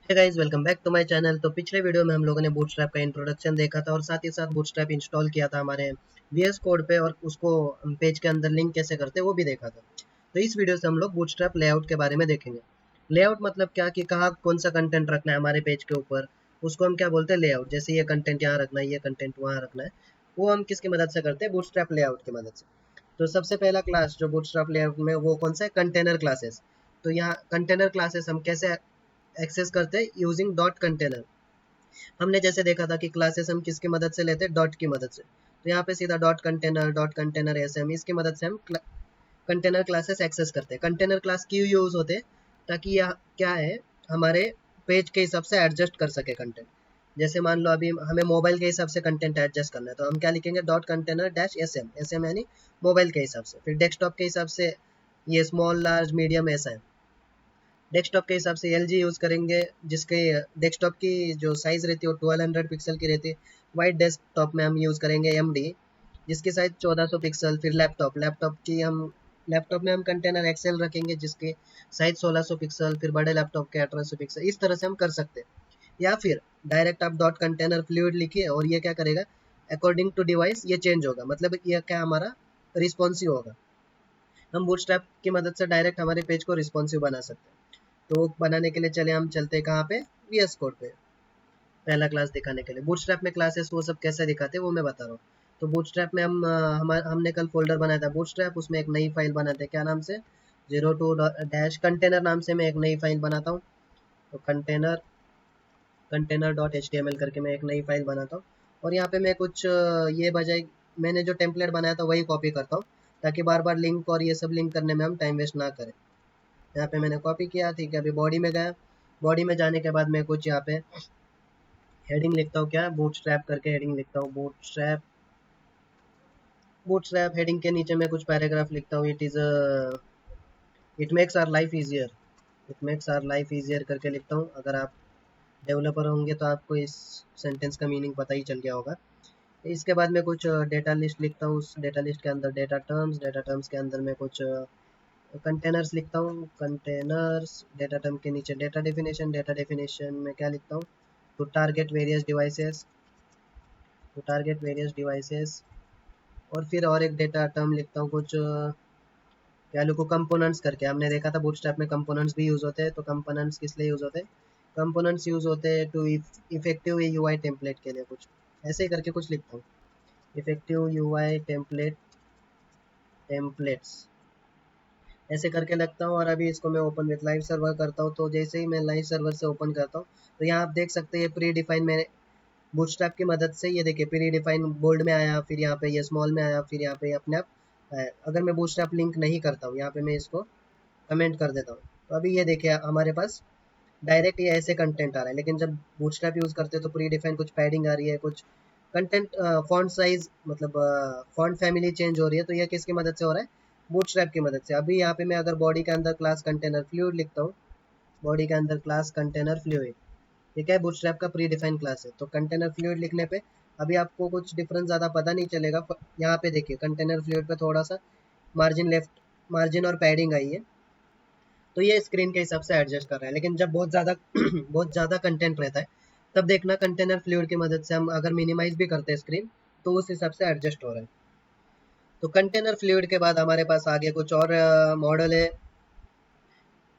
Hey guys, welcome back to my channel. तो पिछले video में हम लोगों ने बूटस्ट्रैप का इंट्रोडक्शन देखा था और साथ ही साथ बूटस्ट्रैप इंस्टॉल किया था हमारे वीएस कोड पे और उसको पेज के अंदर लिंक कैसे करते हैं वो भी देखा था। तो इस वीडियो से हम लोग बूटस्ट्रैप लेआउट के बारे में देखेंगे। लेआउट मतलब क्या कि कहाँ कौन सा कंटेंट रखना है हमारे पेज के ऊपर, उसको हम क्या बोलते हैं लेआउट। जैसे ये कंटेंट यहाँ रखना है, ये कंटेंट वहाँ रखना है, वो हम किसकी मदद से करते हैं? बूटस्ट्रैप लेआउट की मदद से। तो सबसे पहला क्लास जो बूटस्ट्रैप लेआउट में वो कौन सा है? Container classes. तो यहाँ कंटेनर क्लासेस हम कैसे एक्सेस करते हैं? Using dot container. हमने जैसे देखा था कि क्लासेस हम किसकी मदद से लेते हैं? डॉट की मदद से। तो यहाँ पे सीधा डॉट कंटेनर ऐसे हम इसकी मदद से हम कंटेनर क्लासेस एक्सेस करते हैं। कंटेनर क्लास क्यों यूज होते हैं? ताकि यह क्या है, हमारे पेज के हिसाब से एडजस्ट कर सके कंटेंट। जैसे मान लो अभी हमें मोबाइल के हिसाब से कंटेंट एडजस्ट करना है, तो हम क्या लिखेंगे? Dot container dash S M. S M यानी मोबाइल के हिसाब से। फिर डेस्कटॉप के हिसाब से ये स्मॉल लार्ज मीडियम ऐसा है। डेस्कटॉप के हिसाब से एल जी यूज़ करेंगे, जिसके डेस्कटॉप की जो साइज़ रहती है वो 1200 पिक्सल की रहती है। वाइट डेस्कटॉप में हम यूज़ करेंगे एम डी, जिसकी साइज़ 1400 पिक्सल। फिर लैपटॉप में हम कंटेनर एक्सेल रखेंगे, जिसकी साइज़ 1600 पिक्सल। फिर बड़े लैपटॉप के 1800 पिक्सल। इस तरह से हम कर सकते हैं। या फिर डायरेक्ट आप डॉट कंटेनर फ्लूइड लिखिए और ये क्या करेगा? अकॉर्डिंग टू डिवाइस ये चेंज होगा, मतलब ये क्या हमारा रिस्पॉन्सिव होगा। हम बूटस्ट्रैप की मदद से डायरेक्ट हमारे पेज को रिस्पॉन्सिव बना सकते हैं। तो बनाने के लिए हम चलते हैं कहाँ पे? वीएस कोड पे। पहला क्लास दिखाने के लिए बूटस्ट्रैप में क्लासेस वो सब कैसे दिखाते हैं वो मैं बता रहा हूँ। तो बूटस्ट्रैप में हमने कल फोल्डर बनाया था बूटस्ट्रैप, उसमें एक नई फाइल बनाते हैं। क्या नाम से? 02 डैश कंटेनर नाम से मैं एक नई फाइल बनाता हूँ। तो container dot H T M L करके मैं एक नई फाइल बनाता हूँ। और यहाँ पे मैं कुछ ये बजाय मैंने जो टेम्पलेट बनाया था वही कॉपी करता हूँ, ताकि बार बार लिंक और ये सब लिंक करने में हम टाइम वेस्ट ना करें। यहाँ पे मैंने कॉपी किया, ठीक है। अभी बॉडी में गया। बॉडी में जाने के बाद मैं कुछ यहाँ पे हेडिंग लिखता हूँ। क्या? बूटस्ट्रैप करके हेडिंग लिखता हूँ। बूटस्ट्रैप हेडिंग के नीचे मैं कुछ पैराग्राफ लिखता हूँ। It makes our life easier. It makes our life easier करके लिखता हूँ। अगर आप डेवलपर होंगे तो आपको इस सेंटेंस का मीनिंग पता ही चल गया होगा। इसके बाद मैं कुछ डेटा लिस्ट लिखता हूँ। उस डेटा लिस्ट के अंदर डेटा टर्म्स के अंदर मैं कुछ कंटेनर्स लिखता हूँ। कंटेनर्स डेटा टर्म के नीचे डेटा डेफिनेशन में क्या लिखता हूँ? To target various devices. To target various devices. और फिर और एक डेटा टर्म लिखता हूँ कुछ, क्या लिखूँ? कंपोनेंट्स करके। हमने देखा था बूटस्ट्रैप में कंपोनेंट्स भी यूज़ होते हैं। तो कंपोनेंट्स किस लिए यूज़ होते हैं? कंपोनेंट्स यूज़ होते हैं टू इफेक्टिव यूआई टेम्पलेट के लिए। कुछ ऐसे ही करके कुछ लिखता हूँ। इफेक्टिव यूआई टेम्पलेट्स ऐसे करके लगता हूँ। और अभी इसको मैं ओपन विथ लाइव सर्वर करता हूँ। तो जैसे ही मैं लाइव सर्वर से ओपन करता हूँ तो यहाँ आप देख सकते हैं ये प्री डिफाइन मैंने बूटस्ट्रैप की मदद से, ये देखिए प्री डिफाइन बोल्ड में आया, फिर यहाँ पे ये स्मॉल में आया, फिर यहाँ पे अपने आप आया। अगर मैं बूटस्ट्रैप लिंक नहीं करता हूँ, यहाँ पे मैं इसको कमेंट कर देता हूँ, तो अभी ये देखिए हमारे पास डायरेक्ट ये ऐसे कंटेंट आ रहा है। लेकिन जब बूटस्ट्रैप यूज़ करते हैं तो प्री डिफाइन कुछ पैडिंग आ रही है, कुछ कंटेंट फॉन्ट साइज मतलब फॉन्ट फैमिली चेंज हो रही है। तो ये किसकी मदद से हो रहा है? बूटस्ट्रैप की मदद से। अभी यहाँ पे मैं अगर बॉडी के अंदर क्लास कंटेनर फ्लूइड लिखता हूँ, बॉडी के अंदर क्लास कंटेनर फ्लूइड, ठीक है, बूटस्ट्रैप का प्री डिफाइंड क्लास है। तो कंटेनर फ्लूइड लिखने पे अभी आपको कुछ डिफरेंस ज़्यादा पता नहीं चलेगा। यहाँ पे देखिए कंटेनर फ्लूइड पे थोड़ा सा मार्जिन और पैडिंग आई है। तो ये स्क्रीन के हिसाब से एडजस्ट कर रहा है। लेकिन जब बहुत ज़्यादा बहुत ज़्यादा कंटेंट रहता है तब देखना कंटेनर फ्लूइड की मदद से हम अगर मिनिमाइज भी करते हैं स्क्रीन तो उस हिसाब से एडजस्ट हो रहा है। तो कंटेनर फ्लूइड के बाद हमारे पास आगे कुछ और मॉडल है।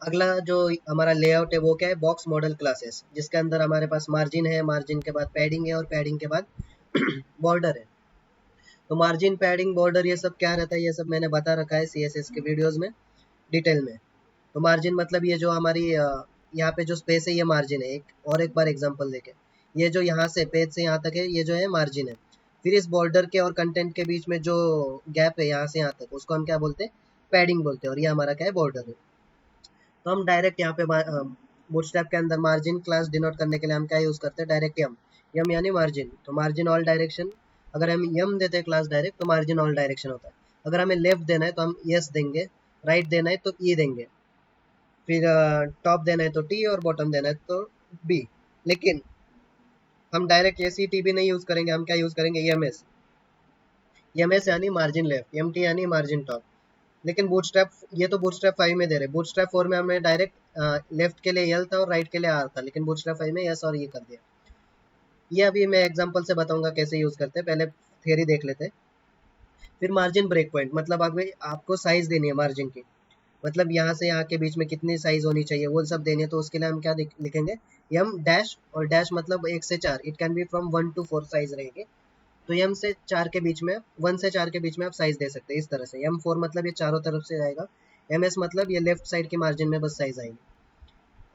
अगला जो हमारा लेआउट है वो क्या है? बॉक्स मॉडल क्लासेस, जिसके अंदर हमारे पास मार्जिन है, मार्जिन के बाद पैडिंग है और पैडिंग के बाद बॉर्डर है। तो मार्जिन, पैडिंग, बॉर्डर ये सब क्या रहता है? ये सब मैंने बता रखा है सीएसएस के वीडियोस में डिटेल में। तो मार्जिन मतलब ये जो हमारी यहाँ पे जो स्पेस है ये मार्जिन है। एक बार एग्जांपल देखें, ये जो यहाँ से पेज से यहाँ तक है ये जो है मार्जिन है। फिर इस बॉर्डर के और कंटेंट के बीच में जो गैप है यहाँ से यहाँ तक, उसको हम क्या बोलते हैं? पैडिंग बोलते हैं। और ये हमारा क्या है? बॉर्डर है। तो हम डायरेक्ट यहाँ पे बूटस्ट्रैप के अंदर मार्जिन क्लास डिनोट करने के लिए हम क्या यूज़ करते हैं? डायरेक्ट यम। यम यानी मार्जिन। तो मार्जिन ऑल डायरेक्शन, अगर हम यम देते हैं क्लास डायरेक्ट तो मार्जिन ऑल डायरेक्शन होता है। अगर हमें लेफ्ट देना है तो हम यस देंगे, राइट देना है तो ई देंगे, फिर टॉप देना है तो टी और बॉटम देना है तो बी। लेकिन हम डायरेक्ट ए सी टी भी नहीं यूज़ करेंगे, हम क्या यूज़ करेंगे? M S. एम एस यानी मार्जिन लेफ्ट, एम टी यानी मार्जिन टॉप। लेकिन बूटस्ट्रैप, ये तो बूटस्ट्रैप 5 में दे रहे, बूटस्ट्रैप 4 में हमें डायरेक्ट लेफ्ट के लिए यल था और राइट के लिए आर था, लेकिन बूटस्ट्रैप 5 में यस और ये कर दिया। ये अभी मैं एग्जांपल से बताऊंगा कैसे यूज करते हैं, पहले थियरी देख लेते हैं। फिर मार्जिन ब्रेक पॉइंट, मतलब अभी आपको साइज देनी है मार्जिन की, मतलब यहाँ से यहाँ के बीच में कितनी साइज होनी चाहिए वो सब देनी है। तो उसके लिए हम क्या लिखेंगे, यम डैश, और डैश मतलब 1 से 4, it can be from 1 to 4 size रहेगी। तो यम से 4 के बीच में, 1 से 4 के बीच में आप साइज दे सकते हैं इस तरह से। M4 मतलब ये चारों तरफ से आएगा, MS मतलब ये लेफ्ट साइड की मार्जिन में बस साइज आएगी।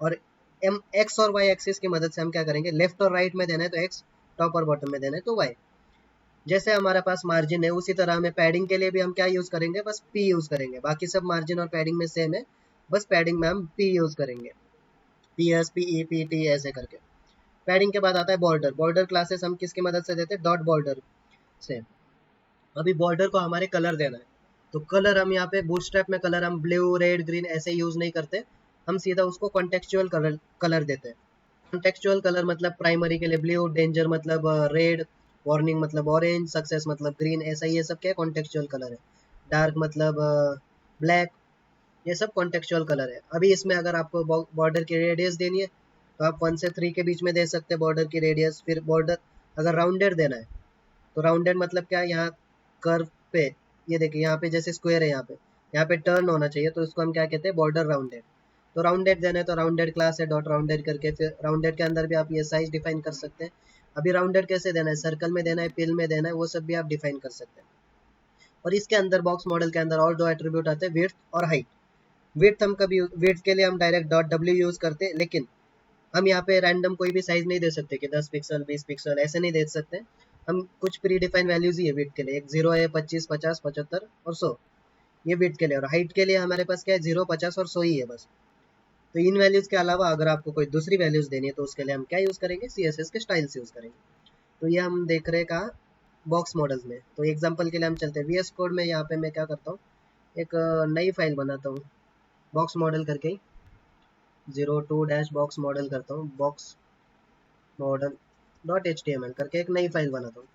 और एम एक्स और वाई एक्सिस की मदद से हम क्या करेंगे, लेफ्ट और राइट में देना है तो एक्स, टॉप और बॉटम में देना है तो वाई। जैसे हमारे पास मार्जिन है उसी तरह हमें पैडिंग के लिए भी हम क्या यूज करेंगे, बस पी यूज करेंगे। बाकी सब मार्जिन और पैडिंग में सेम है, बस पैडिंग में हम पी यूज करेंगे, P S P E P T ऐसे करके। पैडिंग के बाद आता है बॉर्डर। बॉर्डर क्लासेस हम किसकी मदद से देते हैं, डॉट बॉर्डर से। अभी बॉर्डर को हमारे कलर देना है, तो कलर हम यहाँ पे बूटस्ट्रैप में कलर हम ब्लू रेड ग्रीन ऐसे यूज नहीं करते, हम सीधा उसको कॉन्टेक्चुअल कलर कलर देते हैं। कॉन्टेक्चुअल कलर मतलब प्राइमरी के लिए ब्लू, डेंजर मतलब रेड, वार्निंग मतलब ऑरेंज, सक्सेस मतलब ग्रीन, ऐसा ये सब क्या कॉन्टेक्चुअल कलर है। डार्क मतलब ब्लैक, ये सब कॉन्टेक्चुअल कलर है। अभी इसमें अगर आपको बॉर्डर की रेडियस देनी है तो आप 1 से 3 के बीच में दे सकते हैं बॉर्डर की रेडियस। फिर बॉर्डर अगर राउंडेड देना है तो राउंडेड मतलब क्या, यहाँ कर्व पे, ये देखिए यहाँ पे जैसे स्क्वायर है, यहाँ पे टर्न होना चाहिए, तो इसको हम क्या कहते हैं, बॉर्डर राउंडेड। तो राउंडेड देना है तो राउंडेड क्लास है डॉट राउंडेड करके, फिर राउंडेड के अंदर भी आप ये साइज डिफाइन कर सकते हैं। अभी राउंडेड कैसे देना है, सर्कल में देना है, पिल में देना है, वो सब भी आप डिफाइन कर सकते हैं। और इसके अंदर बॉक्स मॉडल के अंदर और दो एट्रीब्यूट आते हैं, विड्थ और हाइट। विड्थ के लिए हम डायरेक्ट डॉट डब्ल्यू यूज करते हैं, लेकिन हम यहाँ पे रैंडम कोई भी साइज नहीं दे सकते कि 10 पिक्सल 20 पिक्सल ऐसे नहीं दे सकते। हम कुछ प्री डिफाइन वैल्यूज ही है विड्थ के लिए, एक 0 है, 25 50 75 और 100, ये विड्थ के लिए। और हाइट के लिए हमारे पास क्या है, 0 50 और 100 ही है बस। तो इन वैल्यूज के अलावा अगर आपको कोई दूसरी वैल्यूज देनी है तो उसके लिए हम क्या यूज करेंगे, CSS के स्टाइल्स यूज करेंगे। तो ये हम देख रहे हैं कहाँ, बॉक्स मॉडल्स में। तो एग्जाम्पल के लिए हम चलते हैं VS कोड में। यहाँ पे मैं क्या करता हूँ, एक नई फाइल बनाता हूँ बॉक्स मॉडल करके ही, 02 डैश बॉक्स मॉडल करता हूँ, बॉक्स मॉडल .html करके एक नई फाइल बनाता हूँ।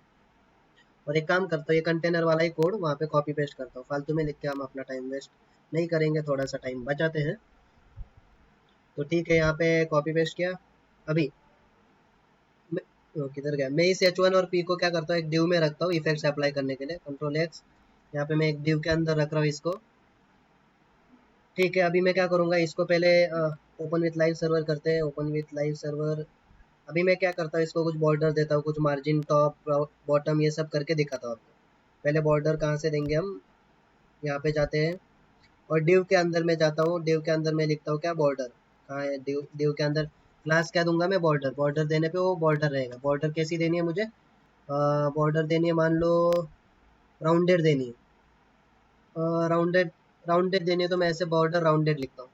और एक काम करता हूँ, ये कंटेनर वाला ही कोड वहाँ पे कॉपी पेस्ट करता हूँ, फालतू में लिख के हम अपना टाइम वेस्ट नहीं करेंगे, थोड़ा सा टाइम बचाते हैं। तो ठीक है, यहाँ पे कॉपी पेस्ट किया। अभी किधर गया, मैं इस H1 और P को क्या करता हूँ, एक डिव में रखता हूँ इफेक्ट्स अप्लाई करने के लिए, कंट्रोल एक्स। यहाँ पे मैं एक डिव के अंदर रख रहा हूँ इसको। ठीक है, अभी मैं क्या करूँगा, इसको पहले ओपन विथ लाइव सर्वर करते हैं, ओपन विथ लाइव सर्वर। अभी मैं क्या करता हूँ, इसको कुछ बॉर्डर देता हूँ, कुछ मार्जिन टॉप बॉटम ये सब करके दिखाता हूँ आपको। पहले बॉर्डर कहाँ से देंगे हम, यहाँ पे जाते हैं और डिव के अंदर मैं जाता हूँ, डिव के अंदर मैं लिखता हूँ क्या, बॉर्डर। कहाँ है डिव, डिव के अंदर क्लास क्या दूंगा मैं, बॉर्डर। बॉर्डर देने पे वो बॉर्डर रहेगा। बॉर्डर कैसी देनी है मुझे, बॉर्डर देनी है मान लो राउंडेड देनी है, राउंडेड राउंडेड देनी है, तो मैं ऐसे बॉर्डर राउंडेड लिखता हूँ।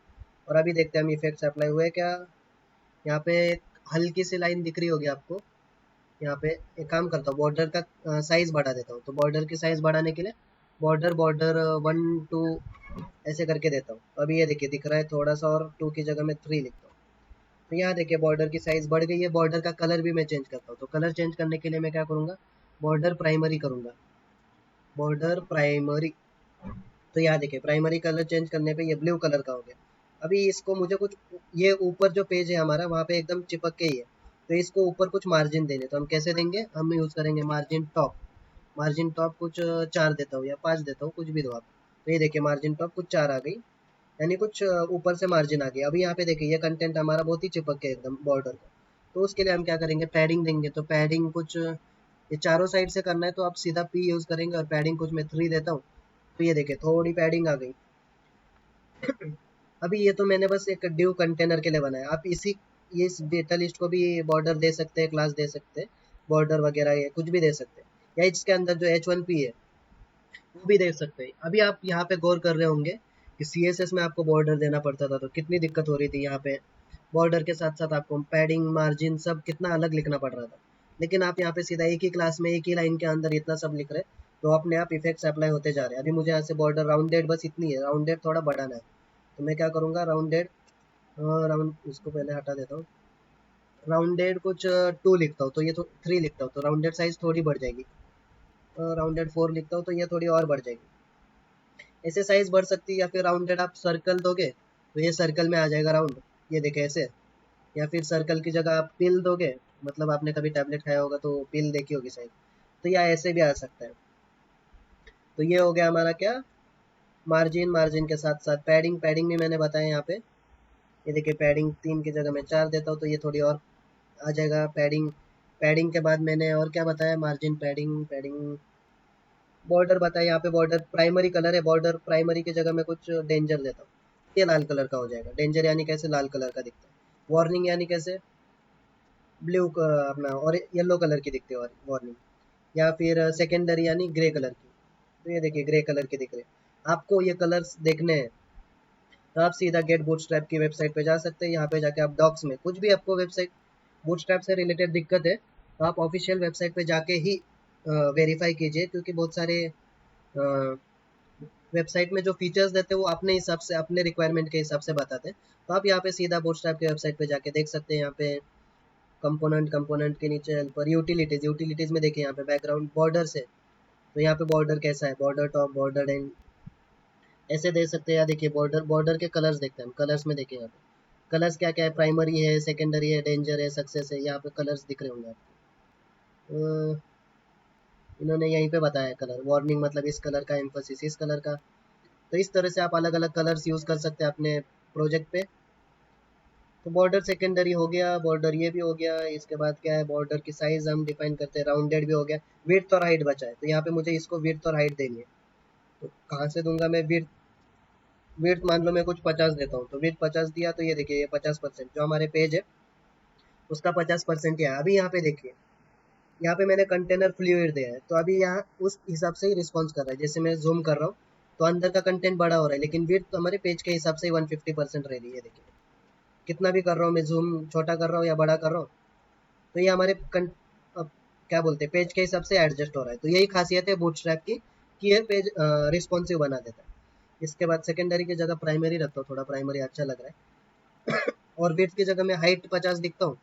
और अभी देखते हैं हम इफेक्ट्स अप्लाई हुए क्या। यहाँ पे हल्की सी लाइन दिख रही होगी आपको। यहाँ पे एक काम करता हूँ, बॉर्डर का साइज बढ़ा देता हूँ। तो बॉर्डर की साइज बढ़ाने के लिए बॉर्डर बॉर्डर 1 2 ऐसे करके देता हूँ। अभी ये देखिए दिख रहा है थोड़ा सा, और 2 की जगह मैं 3 लिखता हूँ। तो यहाँ देखिए बॉर्डर की साइज बढ़ गई है। बॉर्डर का कलर भी मैं चेंज करता हूँ। तो कलर चेंज करने के लिए मैं क्या करूँगा, बॉर्डर प्राइमरी करूँगा, बॉर्डर प्राइमरी। तो यहाँ देखिए प्राइमरी कलर चेंज करने पे ये ब्लू कलर का हो गया। अभी इसको मुझे कुछ, ये ऊपर जो पेज है हमारा वहाँ पे एकदम चिपक के ही है, तो इसको ऊपर कुछ मार्जिन देने, तो हम कैसे देंगे, हम यूज़ करेंगे मार्जिन टॉप। मार्जिन टॉप कुछ 4 देता हूँ या 5 देता हूँ, कुछ भी दो आप। तो ये देखिए मार्जिन टॉप कुछ 4 आ गई, यानी कुछ ऊपर से मार्जिन आ गया। अभी यहाँ पे देखिए ये कंटेंट हमारा बहुत ही चिपक के एकदम बॉर्डर का। तो उसके लिए हम क्या करेंगे, पैडिंग देंगे। तो पैडिंग कुछ ये चारों साइड से करना है तो आप सीधा P यूज़ करेंगे, और पैडिंग कुछ मैं 3 देता हूँ। तो ये देखिए थोड़ी पैडिंग आ गई। अभी ये तो मैंने बस एक डिव कंटेनर के लिए बनाया। आप इसी ये इस डेटा लिस्ट को भी बॉर्डर दे सकते हैं, क्लास दे सकते हैं, बॉर्डर वगैरह ये कुछ भी दे सकते हैं, या इसके अंदर जो H1P है वो भी दे सकते हैं। अभी आप यहाँ पे गौर कर रहे होंगे कि CSS में आपको बॉर्डर देना पड़ता था तो कितनी दिक्कत हो रही थी। यहाँ पे बॉर्डर के साथ साथ आपको पैडिंग मार्जिन सब कितना अलग लिखना पड़ रहा था, लेकिन आप यहाँ पे सीधा एक ही क्लास में एक ही लाइन के अंदर इतना सब लिख रहे हैं, तो अपने आप इफेक्ट्स अप्लाई होते जा रहे हैं। अभी मुझे यहाँ से बॉर्डर राउंडेड बस इतनी है, राउंडेड थोड़ा बढ़ाना है, तो मैं क्या करूँगा, राउंडेड राउंड इसको पहले हटा देता हूँ, राउंडेड कुछ 2 लिखता हूँ, तो ये तो 3 लिखता हूँ, तो राउंडेड साइज थोड़ी बढ़ जाएगी। राउंडेड 4 लिखता हूँ तो ये थोड़ी और बढ़ जाएगी। ऐसे साइज बढ़ सकती है, या फिर राउंडेड आप सर्कल दोगे तो ये सर्कल में आ जाएगा राउंड, ये देखे ऐसे। या फिर सर्कल की जगह आप पिल दोगे, मतलब आपने कभी टैबलेट खाया होगा तो पिल देखी होगी शायद, तो या ऐसे भी आ सकता है। तो ये हो गया हमारा क्या, मार्जिन। मार्जिन के साथ साथ पैडिंग, पैडिंग भी मैंने बताया यहाँ पे। ये देखिए पैडिंग 3 की जगह मैं 4 देता हूँ तो ये थोड़ी और आ जाएगा पैडिंग। पैडिंग के बाद मैंने और क्या बताया, मार्जिन, पैडिंग, पैडिंग, बॉर्डर बताया। यहाँ पे बॉर्डर प्राइमरी कलर है, बॉर्डर प्राइमरी की जगह मैं कुछ डेंजर देता हूँ, ये लाल कलर का हो जाएगा। डेंजर यानी कैसे, लाल कलर का दिखता है। वार्निंग यानी कैसे, ब्लू अपना और येलो कलर की दिखती है वार्निंग। या फिर सेकेंडरी यानी ग्रे कलर की, तो ये देखिए ग्रे कलर के दिख रहे हैं। आपको ये कलर्स देखने हैं तो आप सीधा गेट बूटस्ट्रैप की वेबसाइट पे जा सकते हैं। यहाँ पे जाके आप डॉक्स में कुछ भी आपको वेबसाइट बूटस्ट्रैप से रिलेटेड दिक्कत है तो आप ऑफिशियल वेबसाइट पे जाके ही वेरीफाई कीजिए, क्योंकि बहुत सारे वेबसाइट में जो फीचर्स देते हैं वो अपने हिसाब से, अपने रिक्वायरमेंट के हिसाब से बताते हैं। तो आप यहाँ पे सीधा बूटस्ट्रैप की वेबसाइट पे जाके देख सकते हैं। यहाँ पे कंपोनेंट, कंपोनेंट के नीचे पर यूटिलिटीज, यूटिलिटीज में देखिए यहाँ पे बैकग्राउंड बॉर्डर से, तो यहाँ पे बॉर्डर कैसा है, बॉर्डर टॉप, बॉर्डर एंड, ऐसे दे सकते हैं। या देखिए बॉर्डर, बॉर्डर के कलर्स देखते हैं हम, कलर्स में देखिए यहाँ पे कलर्स क्या क्या है, प्राइमरी है, सेकेंडरी है, डेंजर है, सक्सेस है, यहाँ पे कलर्स दिख रहे होंगे आपको। इन्होंने यहीं पे बताया कलर, वार्निंग मतलब इस कलर का, एम्फोसिस इस कलर का। तो इस तरह से आप अलग अलग कलर्स यूज़ कर सकते हैं अपने प्रोजेक्ट पे। तो बॉर्डर सेकेंडरी हो गया, बॉर्डर ये भी हो गया। इसके बाद क्या है, बॉर्डर की साइज हम डिफाइन करते हैं, राउंडेड भी हो गया। विड्थ और हाइट बचा है, तो यहाँ पे मुझे इसको विड्थ और हाइट देनी है। तो कहाँ से दूंगा मैं विड्थ, विड्थ मान लो मैं कुछ 50 देता हूँ, तो विड्थ 50 दिया तो ये देखिए ये 50%, जो हमारे पेज है उसका 50% ही है। अभी यहाँ पे देखिए, यहाँ पे मैंने कंटेनर फ्लूइड दिया है, तो अभी यहाँ उस हिसाब से ही रिस्पॉन्स कर रहा है। जैसे मैं जूम कर रहा हूँ तो अंदर का कंटेंट बड़ा हो रहा है, लेकिन विड्थ तो हमारे पेज के हिसाब से ही 150% रह रही है। देखिए कितना भी कर रहा हूँ मैं, जूम छोटा कर रहा हूँ या बड़ा कर रहा हूँ, तो ये हमारे अब क्या बोलते हैं, पेज के हिसाब से एडजस्ट हो रहा है। तो यही खासियत है बूटस्ट्रैप की कि ये पेज रिस्पॉन्सिव बना देता है। इसके बाद सेकेंडरी की जगह प्राइमरी रखता हूँ, थोड़ा प्राइमरी अच्छा लग रहा है। और विड्थ की जगह मैं हाइट 50 दिखता हूँ,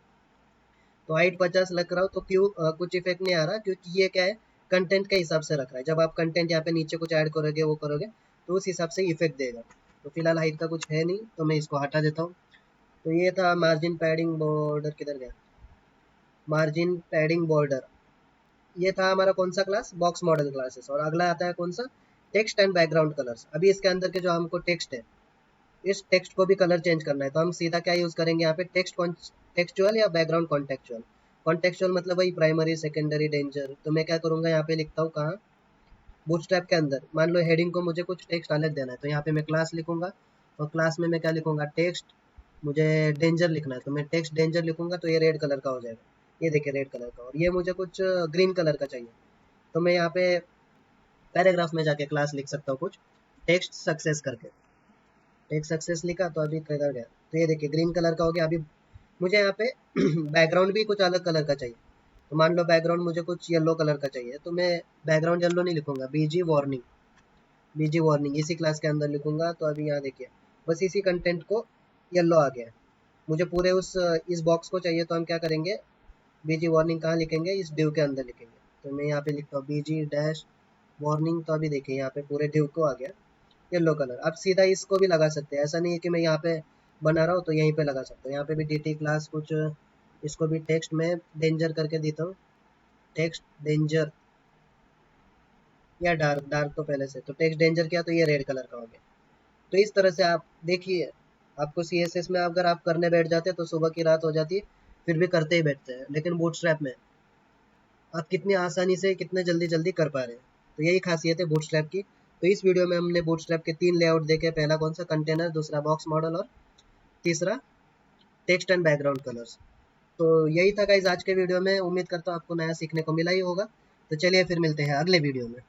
तो हाइट 50 लग रहा हो तो क्यों कुछ इफेक्ट नहीं आ रहा, क्योंकि ये क्या है, कंटेंट के हिसाब से रख रहा है। जब आप कंटेंट यहाँ पे नीचे कुछ ऐड करोगे, वो करोगे, तो उस हिसाब से इफेक्ट देगा। तो फिलहाल हाइट का कुछ है नहीं, तो मैं इसको हटा देता हूँ। तो ये था मार्जिन, पैडिंग, बॉर्डर किधर गया, मार्जिन, पैडिंग, बॉर्डर। ये था हमारा कौन सा क्लास, बॉक्स मॉडल क्लासेस। और अगला आता है कौन सा, टेक्स्ट एंड बैकग्राउंड कलर्स। अभी इसके अंदर के जो हमको टेक्स्ट है, इस टेक्स्ट को भी कलर चेंज करना है, तो हम सीधा क्या यूज करेंगे यहाँ पे, टेक्स्ट टेक्सचुअल या बैकग्राउंड कॉन्टेक्चुअल। कॉन्टेक्चुअल मतलब वही प्राइमरी, सेकेंडरी, डेंजर। तो मैं क्या करूंगा, यहाँ पे लिखता हूँ कहाँ, बूटस्ट्रैप के अंदर। मान लो हेडिंग को मुझे कुछ टेक्स्ट अलग देना है, तो यहाँ पे मैं क्लास लिखूंगा, और क्लास में मैं क्या लिखूंगा, टेक्स्ट। मुझे डेंजर लिखना है तो मैं टेक्स्ट डेंजर लिखूंगा, तो ये रेड कलर का हो जाएगा। ये देखिए रेड कलर का। और ये मुझे कुछ ग्रीन कलर का चाहिए, तो मैं यहाँ पे पैराग्राफ में जाके क्लास लिख सकता हूँ कुछ, टेक्स्ट सक्सेस करके। टेक्स्ट सक्सेस लिखा तो अभी किधर गया, तो ये देखिए ग्रीन कलर का हो गया। अभी मुझे यहाँ पे बैकग्राउंड भी कुछ अलग कलर का चाहिए, तो मान लो बैकग्राउंड मुझे कुछ येलो कलर का चाहिए, तो मैं बैकग्राउंड येलो नहीं लिखूंगा, बीजी वार्निंग, बीजी वार्निंग इसी क्लास के अंदर लिखूंगा। तो अभी यहाँ देखिए बस इसी कंटेंट को येलो आ गया। मुझे पूरे उस इस बॉक्स को चाहिए, तो हम क्या करेंगे, बीजी वार्निंग कहाँ लिखेंगे, इस डिव के अंदर लिखेंगे। तो मैं यहाँ पे लिखता हूँ बीजी डैश वार्निंग। तो अभी देखिए यहाँ पे पूरे डिव को आ गया येलो कलर। आप सीधा इसको भी लगा सकते हैं, ऐसा नहीं है कि मैं यहाँ पे बना रहा हूँ तो यहीं पे लगा सकता हूँ। यहाँ पे भी डी टी क्लास कुछ, इसको भी टेक्स्ट में डेंजर करके देता हूँ, टेक्स्ट डेंजर या डार्क, डार्क तो पहले से, तो टेक्स्ट डेंजर किया तो ये रेड कलर का हो गया। तो इस तरह से आप देखिए, आपको सी एस एस में अगर आप करने बैठ जाते हैं तो सुबह की रात हो जाती है, फिर भी करते ही बैठते हैं। लेकिन बूटस्ट्रैप में आप कितनी आसानी से, कितने जल्दी जल्दी कर पा रहे हैं। तो यही खासियत है बूटस्ट्रैप की। तो इस वीडियो में हमने बूटस्ट्रैप के 3 लेआउट देखे। पहला कौन सा, कंटेनर, दूसरा बॉक्स मॉडल, और तीसरा टेक्स्ट एंड बैकग्राउंड कलर्स। तो यही था गाइज आज के वीडियो में। उम्मीद करता हूँ आपको नया सीखने को मिला ही होगा। तो चलिए फिर मिलते हैं अगले वीडियो में।